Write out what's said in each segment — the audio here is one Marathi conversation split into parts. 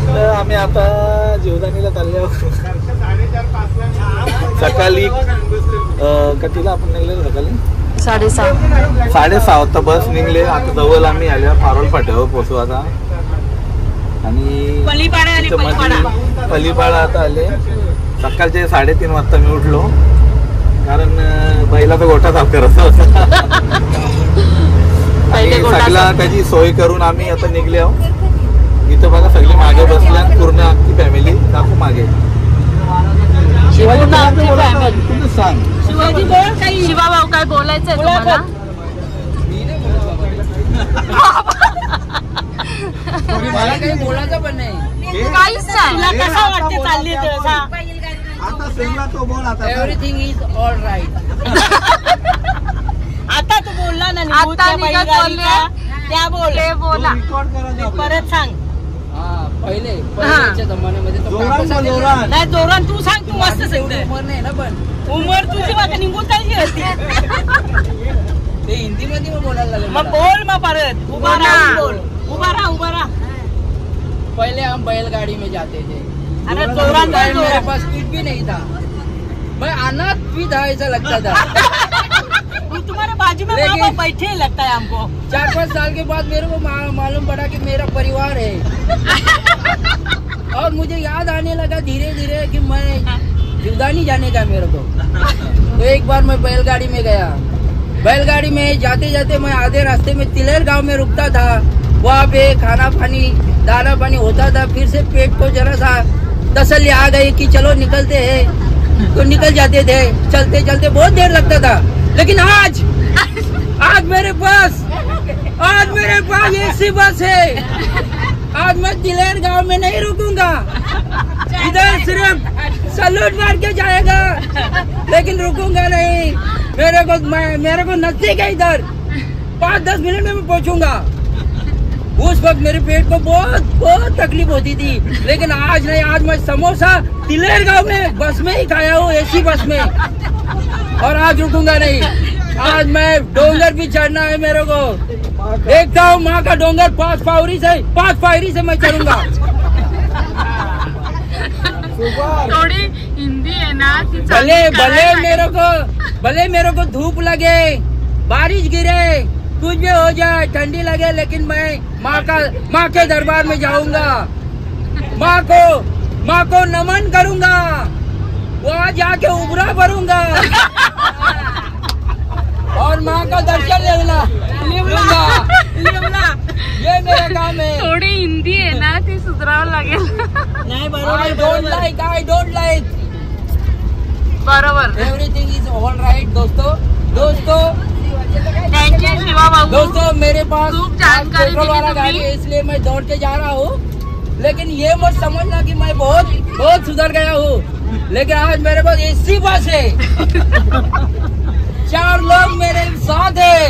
तर आम्ही आता जीवदानीला चालले आहोत. सकाळी कितीला आपण निघले? सकाळी 6:30 वाजता बस निघले. आता जवळ आम्ही आल्या पारोल फाट्यावर पोहोचू आता. आणि पलीपाडा आता आले. सकाळचे 3:30 वाजता मी उठलो, कारण बैलाचा गोठा साफ करत होता. आणि सगळा त्याची सोय करून आम्ही आता निघले आहोत. इथं बघा सगळी मागे बसल्या, पूर्ण अख्खी फॅमिली दाखवू मागे. सांग शिवा भाऊ, काय बोलायचंय तुम्हाला? मला काही बोलायचं पण नाही. काहीच नाही. कसं वाटते चालली एव्हरीथिंग इज ऑल राईट. आता तू बोलला ना, आता त्या बोला परत सांग. पहिल्याच्या जमान्यामध्ये नाही जोरान तू सांग. तू मस्त उमर नाही ना, पण उमर तुझी माझ्या निघून चालली होती. ते हिंदी मध्ये बोलायला लागले. मग बोल मग परत. उभा राहा, बोल. उभा रहा. पहले हम बैलगाड़ी में जाते थे. अरे जोरान बोल. मेरे पास कुछ भी नहीं था, मैं अनाथ भी था ऐसा लगता था. तुम्हारे बाजू में वहाँ बैठे लगता है हमको. 4-5 साल के बाद मेरे को मालूम पड़ा कि मेरा परिवार है. और मुझे याद आने लगा धीरे धीरे कि मैं जीवदानी जाने का मेरे को. तो एक बार मैं बैलगाड़ी में गया. बैलगाड़ी में जाते जाते मैं आधे रास्ते में तिलेर गांव में रुकता था. वहाँ पे खाना पानी दाना पानी होता था. फिर से पेट को जरा सा तसल्ली आ गई कि चलो निकलते हैं, तो निकल जाते थे. चलते चलते बहुत देर लगता था. लेकिन आज मेरे पास ऐसी बस है. आज मैं तिलेर गांव में नहीं रुकूंगा. इधर सिर्फ सैल्यूट मार के जाएगा, लेकिन रुकूंगा नहीं. मेरे को नजदीक है. इधर 5-10 मिनट में मैं पहुंचूंगा. उस वक्त मेरे पेट को बहुत तकलीफ होती थी, लेकिन आज नहीं. आज मैं समोसा तिलेर गांव में बस में ही खाया हूँ, ऐसी बस में. और आज रुकूंगा नहीं. आज मैं डोंगर भी चढ़ना है मेरे को. देखता हूँ माँ का डोंगर 5 पायरी से मैं चढ़ूंगा. थोड़ी हिंदी है ना. भले मेरे को धूप लगे, बारिश गिरे, कुछ भी हो जाए, ठंडी लगे, लेकिन मैं माँ के दरबार में जाऊंगा. माँ को नमन करूंगा. वहाँ जाके उबरा भरूंगा और माँ का दर्शन लेना. ये मेरा काम है. थोडी हिंदी आहे ना, ती सुधारावं लागेल. नाही I don't like. बरोबर. Everything is all right. दोस्तों थँक्यू शिवा भाऊ. दोस्तों मेरे पास खूप जानकारी पेट्रोल वाला गाड़ी है, इसलिए मैं दौड़ के जा रहा हूँ. लेकिन ये मत समझना कि मैं बहुत सुधर गया हूँ. लेकिन आज मेरे पास ऐसी बस है. 4 लोग मेरे साथ है.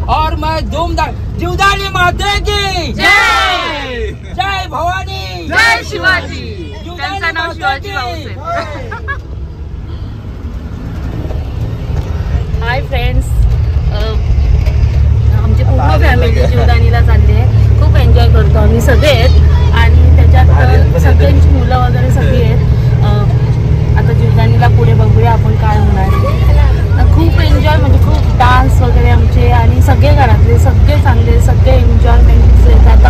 और मैं धूमधाम. जीवदानी माते की जय. जय भवानी. जय शिवाजी. त्यांचं नाव शिवाजी भाऊ. हाय फ्रेंड्स, आमची पूर्ण फॅमिली जीवदानीला चालली आहे. खूप एन्जॉय करतो आम्ही सगळे आहेत. आणि त्याच्यात सगळ्यांची मुलं वगैरे सगळी आहेत. आता जीवदानीला पुढे बघूया आपण काय होणार आहे. खूप एन्जॉय, म्हणजे खूप डान्स वगैरे आमचे, आणि सगळे घरातले सगळे चांगले, सगळे एन्जॉयमेंट. आता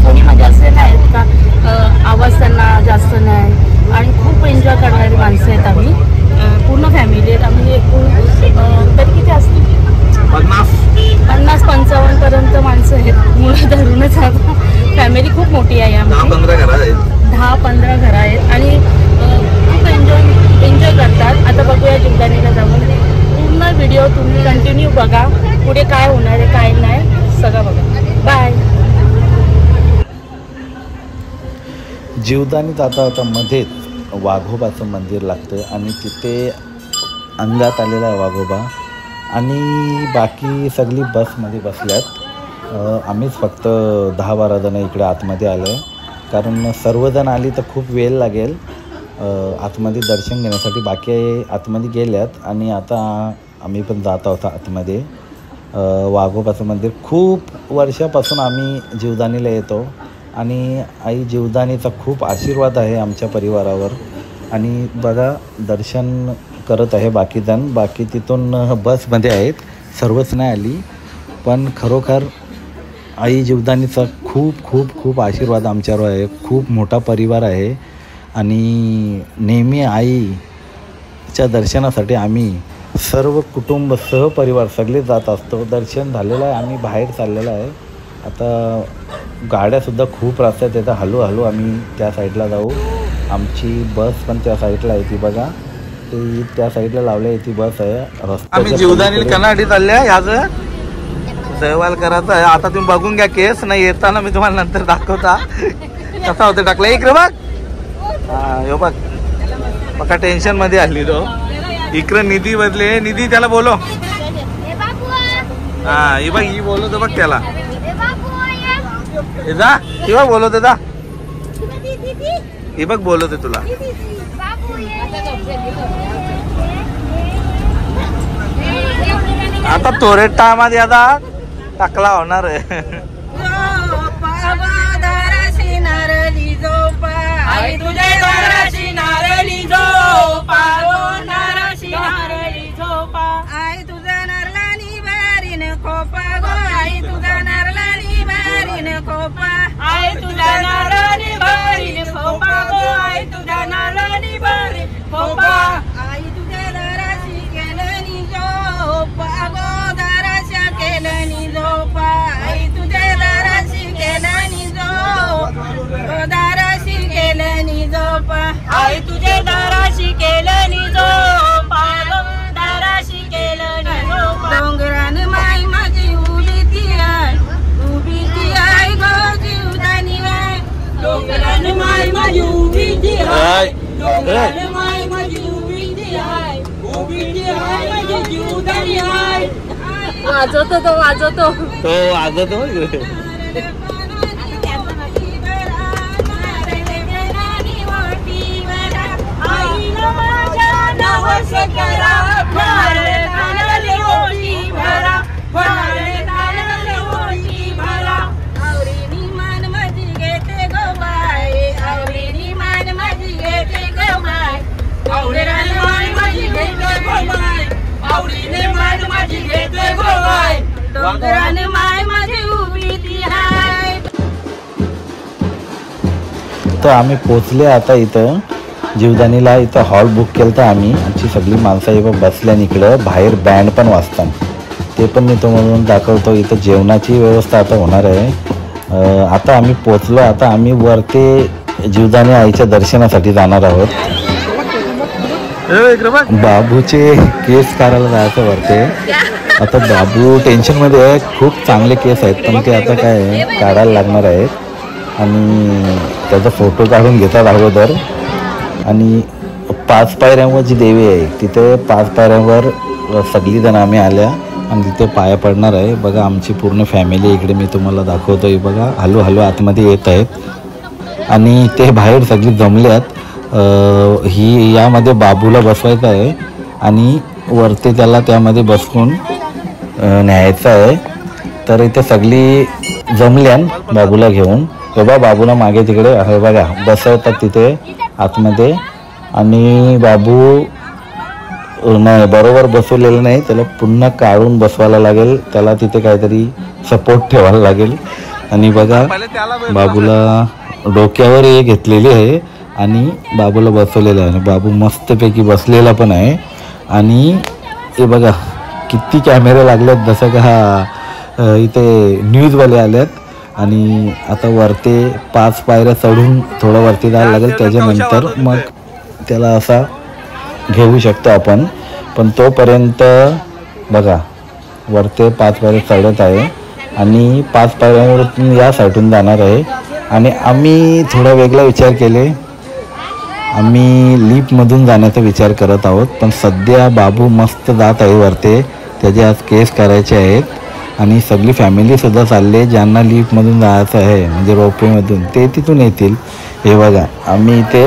कोणी म्हणजे असे नाहीत का आवाज त्यांना जास्त नाही. आणि खूप एन्जॉय करणारी माणसं आहेत आम्ही. पूर्ण फॅमिली आहेत आम्ही. एकूण तरी किती असतील? 50-55 पर्यंत माणसं आहेत. मुलं धरूनच आहेत. फॅमिली खूप मोठी आहे आमची. 10-15 घरं आहेत. आणि खूप एन्जॉय करतात. आता बघूया जीवदानीला जाऊन. पूर्ण व्हिडिओ तुम्ही कंटिन्यू बघा. पुढे काय होणार आहे काय नाही सगळं बघा. बाय. जीवदानी जाता मध्येच वाघोबाचं मंदिर लागतं आणि तिथे अंगात आलेला वाघोबा आणि बाकी सगळी बसमध्ये बसल्यात. आम्हीच फक्त 10-12 जण इकडे आतमध्ये आलो आहे, कारण सर्वजण आली तर खूप वेळ लागेल आतमध्ये दर्शन घेण्यासाठी. बाकी आतमध्ये गेल्यात आणि आता आम्ही पण जात आहोत आतमध्ये. वाघोबाचं मंदिर खूप वर्षापासून आम्ही जीवदानीला येतो आणि आई जीवदानीचा खूप आशीर्वाद आहे आमच्या परिवारावर. आणि बघा दर्शन करत आहे बाकीजण, बाकी तिथून बसमध्ये आहेत, सर्वच नाही आली. पण खरोखर आई जीवदानीचा खूप खूप खूप आशीर्वाद आमच्यावर आहे. खूप मोठा परिवार आहे आणि नेहमी आईच्या दर्शनासाठी आम्ही सर्व कुटुंब सहपरिवार सगळे जात असतो. दर्शन झालेलं आहे, आम्ही बाहेर चाललेलं आहे. आता गाड्यासुद्धा खूप रस्त्यात येतात. हळूहळू आम्ही त्या साईडला जाऊ. आमची बस पण त्या साईडला आहे, ती बघा ती त्या साईडला लावली आहे, ती बस आहे. आम्ही जीवदानी कनाडी चालले याचं सहवाल करायचं आहे. आता तुम्ही बघून घ्या केस नाही येताना मी तुम्हाला नंतर दाखवता कसा होतं टाकला. इकडे बघ, हा यो बघ बघा टेन्शन मध्ये आली तो. इकडे निधी बदले, निधी त्याला बोलो. हा ही बघ, ही बोलवतो बघ त्याला. जा ही बघ बोलवते, जा ही बघ बोलवते तुला. आता तोरे टायमात आता टाकला होणार आहे. आई तुझे दाराशी नारळी झोपा, दाराशी नारळी झोपा. आई तुझा नारळानी बारीन खोपा गो, आई तुझा नारळानी बारीन खोपा. आई तुझ्या नारळी भरीन खोपा गो, आई तुझ्या नारळी भरीन खोपा. आई तुझ्या दाराशी केलनी झोपा गो, दाराशा केलनी झोपा. आई तुझ्या दाराशी केलनी झोपा, दाराशी केलनी झोपा. आई तुझे दाराशी केलनी झोपा, दाराशी केलनी झोपा. डोंगरान माई माझी उभी ती आहे, उभी ती आहे गो जीवदानी बाई. डोंगरान माय माझी उभी हाय, डोंगरान माय माझी उभी हाय, उभी हाय माझी जीवदानी हाय. वाजवतो तो, वाजवतो तो वाजतो. आईला माझ्या नवस करा, भारे घालले ओटी भरा, भारे घालले ओटी भरा. आवरीनी मान माझी घेते गो बाई, आवरीनी मान माझी घेते गो बाई. आवडीने माय माझी घेते गोबाय, आवडीने मान माझी घेते गोबाय. डोंगरान माय माझी उभी ती हाय. तर आम्ही पोचले आता इथं जीवदानीला. इथं हॉल बुक केलं तर आम्ही, आमची सगळी माणसं इथं बसल्या. इकडं बाहेर बँड पण वाजतात, ते पण मी तुम्हाला दाखवतो. इथं जेवणाची व्यवस्था आता होणार आहे. आता आम्ही पोचलो. आता आम्ही वरती जीवदानी आईच्या दर्शनासाठी जाणार आहोत. बाबूचे केस काढायला जायचं वरते. आता बाबू टेन्शनमध्ये आहे, खूप चांगले केस आहेत, पण ते आता काय आहे काढायला लागणार आहेत. आणि त्याचा फोटो काढून घेतात अगोदर. आणि 5 पायऱ्यांवर जी देवी आहे तिथे 5 पायऱ्यांवर सगळीजण आम्ही आल्या आणि तिथे पाया पडणार आहे. बघा आमची पूर्ण फॅमिली इकडे मी तुम्हाला दाखवतो आहे. बघा हळूहळू आतमध्ये येत आहेत आणि ते बाहेर सगळी जमल्यात. ही यामध्ये बाबूला बसवायचं आहे आणि वरती त्याला त्यामध्ये बसवून न्यायचं आहे. तर इथे सगळी जमल्यान बाबूला घेऊन. बघा बाबूला मागे तिकडे हे बघा बसवतात तिथे आतमध्ये. आणि बाबू नाही बरोबर बसवलेलं नाही, त्याला पुन्हा काढून बसवायला लागेल. त्याला तिथे काहीतरी सपोर्ट ठेवायला लागेल. आणि बघा बाबूला डोक्यावर हे घेतलेली आहे आणि बाबूला बसवलेलं आहे. बाबू मस्तपैकी बसलेला पण आहे. आणि हे बघा किती कॅमेरे लागलेत, जसं का इथे न्यूजवाले आल्यात. आणि आता वरती 5 पायऱ्या चढून थोडं वरती जायला लागेल, त्याच्यानंतर मग त्याला असा घेऊ शकतो आपण. पण तोपर्यंत बघा वरती 5 पायऱ्या चढत आहे आणि 5 पायऱ्यांवरून या साईडून जाणार आहे. आणि आम्ही थोडा वेगळा विचार केले, आम्ही लिफ्टमधून जाण्याचा विचार करत आहोत. पण सध्या बाबू मस्त जात आहे वरती, त्याचे आज केस करायचे आहेत. आणि सगळी फॅमिलीसुद्धा चालले, ज्यांना लिफ्टमधून जायचं आहे म्हणजे रोपवेमधून ते तिथून येतील. हे बघा आम्ही इथे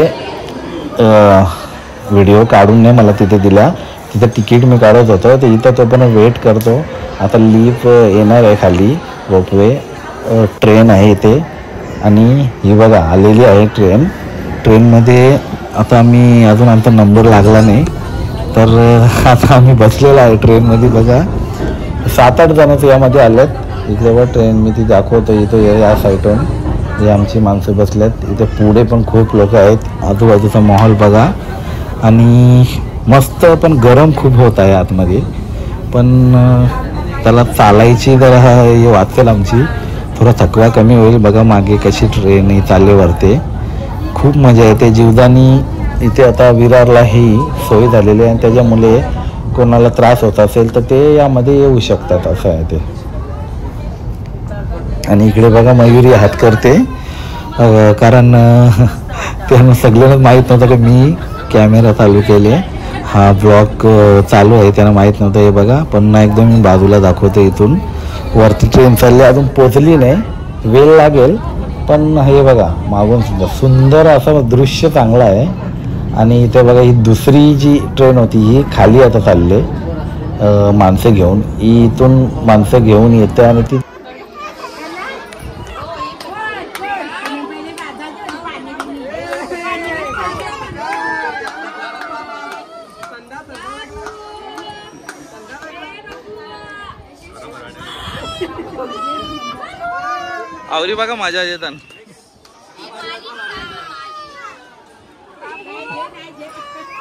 व्हिडिओ काढून नाही मला तिथे दिला, तिथं तिकीट मी काढत होतो. तर इथं तो पण वेट करतो. आता लिफ्ट येणार आहे खाली, रोपवे ट्रेन आहे इथे. आणि ही बघा आलेली आहे ट्रेनमध्ये. आता आम्ही अजून आमचा नंबर लागला नाही, तर आता आम्ही बसलेला आहे ट्रेनमध्ये. बघा 7-8 जणच यामध्ये आलेत. इकडे बघा ट्रेन मी ती दाखवतो, इथं या साईडून हे आमची माणसं बसल्यात. इथे पुढे पण खूप लोक आहेत. आजूबाजूचा माहोल बघा. आणि मस्त पण गरम खूप होत आहे आतमध्ये. पण त्याला चालायची जरा हे वाचेल आमची, थोडा थकवा कमी होईल. बघा मागे कशी ट्रेन ही चालले वरते, खूप मजा येते. जीवदानी इथे आता विरारला ही सोय झालेली आहे आणि त्याच्यामुळे कोणाला त्रास होत असेल तर ते यामध्ये येऊ शकतात, असं आहे ते. आणि इकडे बघा मयुरी हात करते, कारण त्यांना सगळ्यांनाच माहीत नव्हतं की मी कॅमेरा चालू केले, हा ब्लॉग चालू आहे, त्यांना माहीत नव्हतं. हे बघा पुन्हा एकदम मी बाजूला दाखवते. इथून वरती ट्रेन चालली, अजून पोचली नाही, वेळ लागेल. पण हे बघा मागून सुंदर असं दृश्य चांगलं आहे. आणि इथे बघा ही दुसरी जी ट्रेन होती ही खाली आता चालले माणसं घेऊन. इथून माणसं घेऊन येते आणि ती आवरी बघा मजा येतात.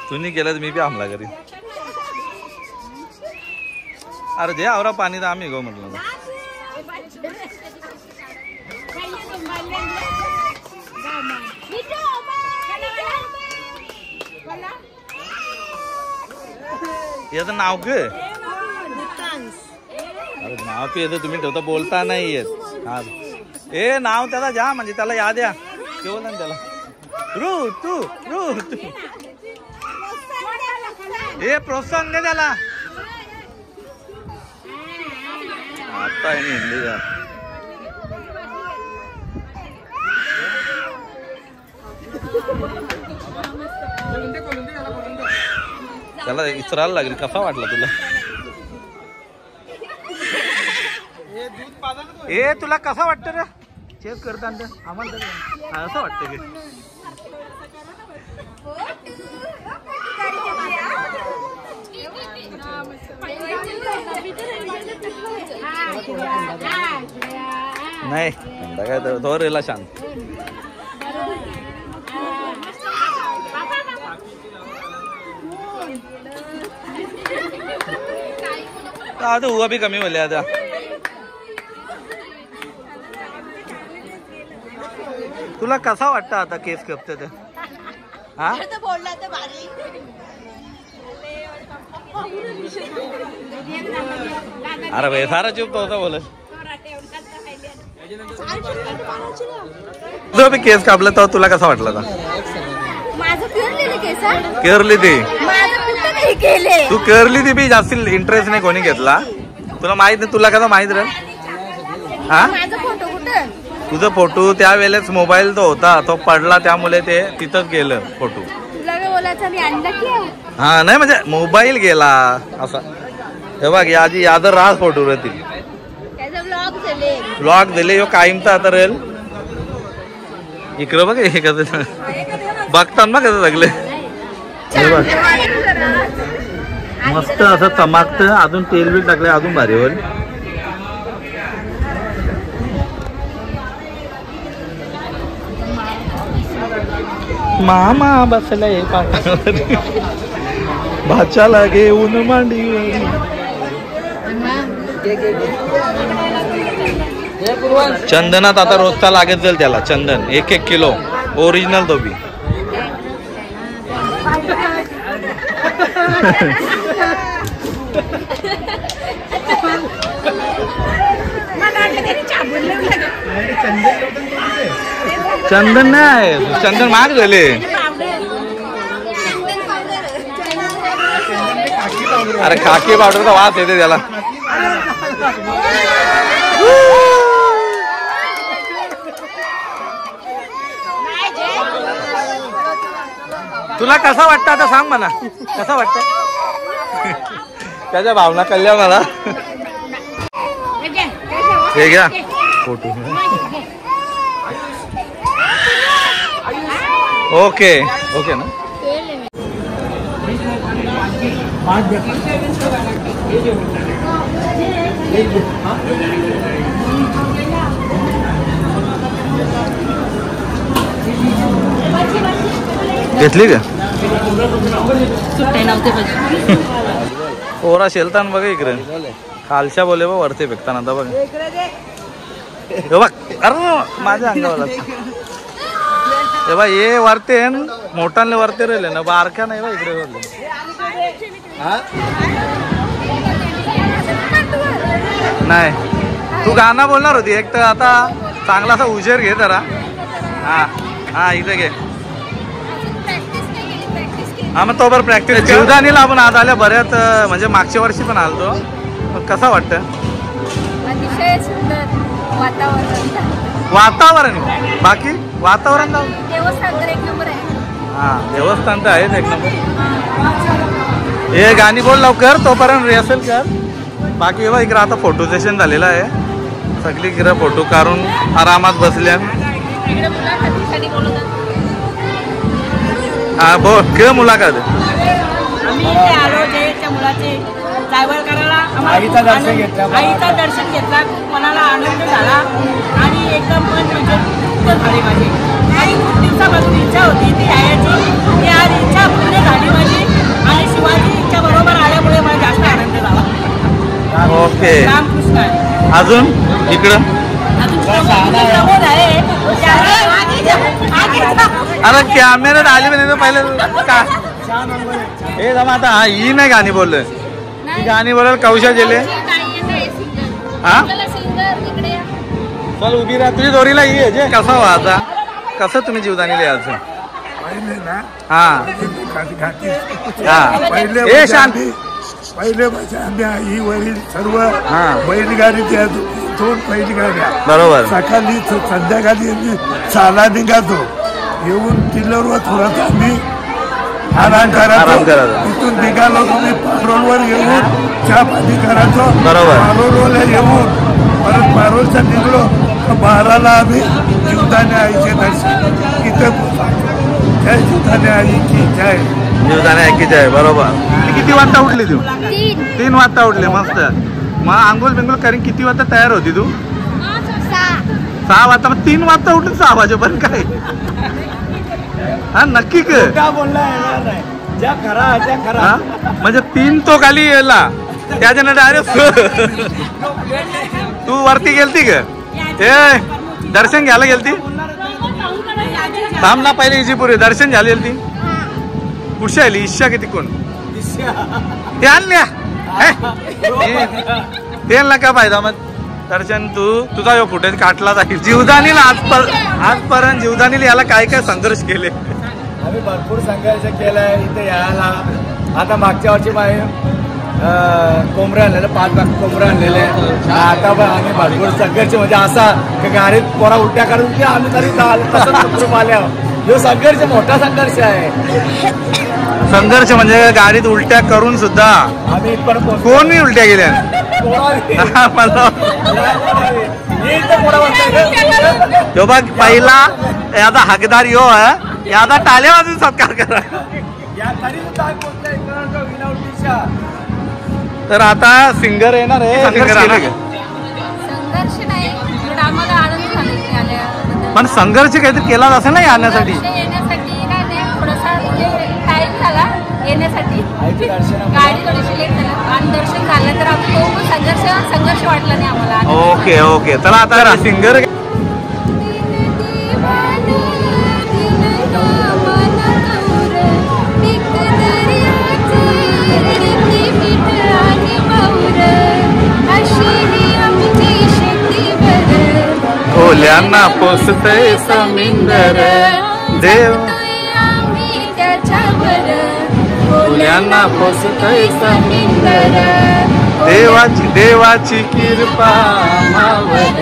तुम्ही केलं मी बी आमला घरी. अरे जे आवरा पाणी तर आम्ही गो म्हटलं. याचं नाव ग? अरे नाव पे येतं तुम्ही ठेवता, बोलता नाही येत. हा ए नाव त्याला जा, म्हणजे त्याला याद या. ते बोल ना त्याला रू तू. हे प्रोत्साहन दे त्याला. आता आहे हिंदी जा. त्याला विचारायला लागेल कसा वाटला तुला. ए तुला कसा वाटतं रे चेक करताना? आम्हाला असं वाटतं की नाही काय तो रेला शांत. आता हुआ भी कमी बोलले आता. तुला कसा वाटतं आता केस कपते ते? हा बोलला तर भारी. अरे भाई सारा चुप तो होता बोलत. जो भी केस कापला तर तुला कसा वाटला था? माझं केरलेले केस आहे. केरली ती माझं कुठं नाही केले. तू केरली ती बी जास्त इंटरेस्ट नाही कोणी घेतला. तुला माहित नाही, तुला कसा माहित रे? हा माझा फोटो कुठं? तुझा फोटो त्यावेळेस मोबाईल तो होता, तो पडला त्यामुळे ते तिथंच गेलं फोटो. तुला काय बोलायचं मी आणला की? हा नाही म्हणजे मोबाईल गेला असा. हे बघ याची याद राहत फोटो राहतील. त्याचा ब्लॉग झाले. ब्लॉग दिले यो कायमचा आता रेल. इकडं बघ हे कसं बघतात ना कसं सगळे. हे बघ मस्त असं चमकतं. अजून तेल बी टाकलं अजून भारी होईल. मामा बसलाय पाठावर भाच्याला घेऊन मांडीवर. चंदनात आता रोजचा लागत जाईल त्याला. चंदन 1-1 किलो ओरिजिनल तो बी. चंदन नाही, चंदन महाग झाले. अरे खाकी पावडरचा वास येते त्याला. तुला कसा वाटतं आता सांग मला, कसा वाटतं? त्याच्या भावना कळल्या मला. हे घ्या फोटो. ओके ओके ना. घेतली का सुट्टे नव्हते पाहिजे. पोरा शेलतान बघा इकडे खालच्या बोले बघ वरती फेकताना आता बघ. हे बघ अरे माझ्या अंगावर हे बघ हे वरते मोठाले वरते राहिले ना बारक्या नाही बा इकडे. नाही तू गाणं बोलणार होती एक तर आता चांगलासा उजेर घे जरा. हा हा इथे घे. हा मग तो बरं प्रॅक्टिस. जीवदानीला आपण आज आल्या बऱ्याच म्हणजे मागच्या वर्षी पण आलतो. कसं वाटतं? अतिशय सुंदर वातावरण. वातावरण बाकी वातावरण देवस्थान तर एक नंबर आहे. हा देवस्थान तर आहेच एक नंबर. हे गाणी बोल लवकर तोपर्यंत रिहर्सल कर. बाकी बघ इकडे आता फोटो सेशन झालेलं आहे. सगळी इकडे फोटो काढून आरामात बसल्या. हा बोल किती मुलाखत. आम्ही इथे आलो जयच्या मुलाचे जायवळ करायला. आईचा दर्शन घेतला. खूप मनाला आनंद झाला आणि एकदम मन म्हणजे खूप झाले माझे. आणि खूप दिवसापासून इच्छा होती ती यायची. ती आज इच्छा पूर्ण झाली माझी आणि शिवाजी इच्छा बरोबर आल्यामुळे मला जास्त आनंद झाला. ओके रामकृष्ण. अजून इकडं अरे कॅमेऱ्यात आली पण पहिले का हे जमा आता हा ही नाही गाणी बोललोय. ही गाणी बोलायला कौशा गेले. हा चल उभी राहा तुझी दोरीला ही आहे जे. कसं व्हा आता कसं तुम्ही जीवदानी लिहायचं. हा हा हे शांत पहिले ही वरील सर्व बैलगाडी दोन बैलगाड्या बरोबर सकाळी संध्याकाळी चाला निघातो. येऊन किल्ल्यावर थोडासा आम्ही आराम करायचो. तिथून निघालो तुम्ही पारोलवर येऊन चहा पाणी करायचो. बरोबर पारोलवर येऊन परत पारोलचा निघलो तर 12ला आम्ही जीवदानी आईचे दर्शन इथे पोहोचायचो. जय जीवदानी आई की जय. जीवदानी आई की जय. बरोबर. किती वाजता उठली तू? 3 वाजता उठली. मस्त. मग आंघोळ बिंगोळ करीन किती वाजता तयार होती तू? 6 वाजता. मग 3 वाजता उठून 6 वाजेपर्यंत काय हा नक्की का म्हणजे 3 तो खाली येला त्याच्यानं डायरेक्ट तू वरती गेलती का? ए दर्शन घ्यायला गेलती. थांब ना पहिले इजीपुरी दर्शन घ्यायला गेलती. कुठशी आली इच्छा किती कोण ते आणल्या तेल का फायदा. मग दर्शन तू तुझा जो फुटेज काढला जाईल. जीवदानीला आजपर्यंत जीवदानीला याला काय काय संघर्ष केले. आम्ही भरपूर संघर्ष केलाय इथे यायला. आता मागच्या वर्षी कोंबड्या आणलेलं 5 लाख कोंबड्या आणलेले. आता पण आम्ही भरपूर संघर्ष म्हणजे असा की गाडीत पोरा उलट्या काढून की आम्ही तरी तसंच आल्या. जो संघर्ष मोठा संघर्ष आहे. संघर्ष म्हणजे गाडीत उलट्या करून सुद्धा आम्ही इथपर्यंत कोणी उलट्या गेल्या. यो बघ पहिला याचा हकदार यो आहे. याचा टाळ्या वाजून सत्कार करा. तर आता सिंगर येणार आहे. संघर्ष नाही आम्हाला आनंद झाला. पण संघर्ष काहीतरी केला असेल ना येण्यासाठी. थोडासा टाइम झाला येण्यासाठी. गाडी थोडीशी लेट झाला आणि दर्शन झालं तर आम्ही संघर्ष वाटला नाही आम्हाला. ओके ओके चला आता सिंगर ओल्यांना पोसतय समिंदर देव. ओल्यांना पोसतय समिंदर देवाची कृपा मावर.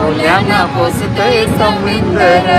ओल्यांना पोसतय समिंदर